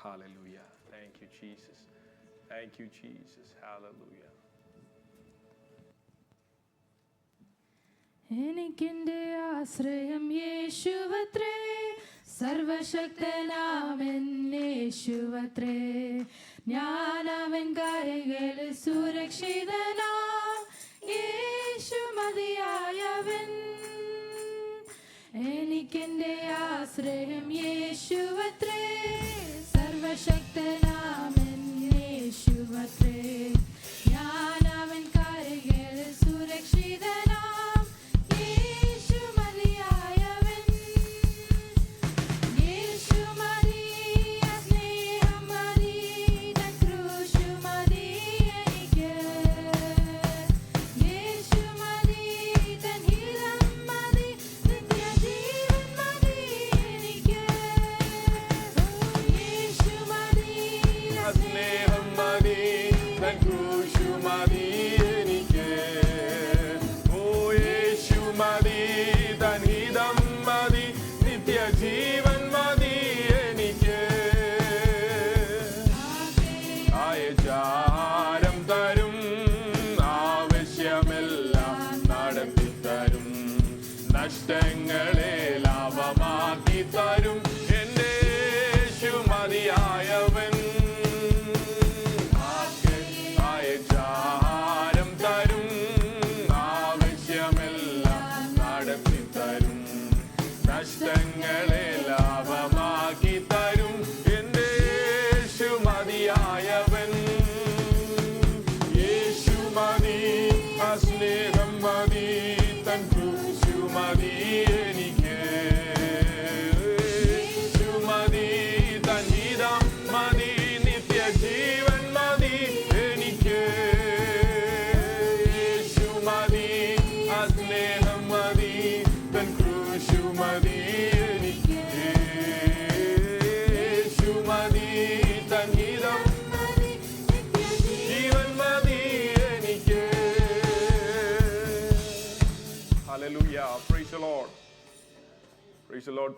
Hallelujah. Thank you, Jesus. Thank you, Jesus. Hallelujah. എനിക്കെന്റെ ആശ്രയം യേശുവത്രേ, സർവശക്തനാമൻ യേശുവത്രേ. ഞാൻ അവൻ കരങ്ങളിൽ സുരക്ഷിതനാം, യേശു മതിയായവൻ. എനിക്കെന്റെ ആശ്രയം യേശുവത്രേ, സർവശക്തനാമൻ യേശുവത്രേ. ഞാൻ അവൻ കരങ്ങളിൽ സുരക്ഷിതനാം, യേശു മതിയായവൻ. യേശു മതി, സ്നേഹം മതി, തൻ ക്രൂശു മതി എനിക്ക്. യേശു മതി, തൻ ഹിതം മതി, നിത്യജീവൻ മതി എനിക്ക്. യേശു മതി, സ്നേഹം മതി, തൻ ക്രൂശു മതി എനിക്ക്. ഓ യേശു മതി, തൻ ഹിതം മതി, നിത്യജീവൻ മതി എനിക്ക്. ആഹാരം തരും, ആവശ്യമെല്ലാം നടത്തിത്തരും, നഷ്ടങ്ങളെ ലാഭമാക്കി തരും എന്റെ യേശു മതിയായവൻ. ആഹാരം തരും, ആവശ്യമെല്ലാം നടത്തിത്തരും, നഷ്ടങ്ങളെ ലാഭമാക്കി തരും എന്റെ യേശു മതിയായവൻ. യേശു മതി, ആ സ്നേഹം മതി, തൻ ക്രൂശു മതി എനിക്ക്. യേശു മതി, തൻ ഹിതം മതി, നിത്യജീവൻ മതി എനിക്ക്. യേശു മതി, ആ സ്നേഹം മതി, തൻ ക്രൂശു മതി എനിക്ക്. യേശു മതി, തൻ ഹിതം ജീവൻ മതി എനിക്ക്. Hallelujah. Praise the Lord. Praise the Lord.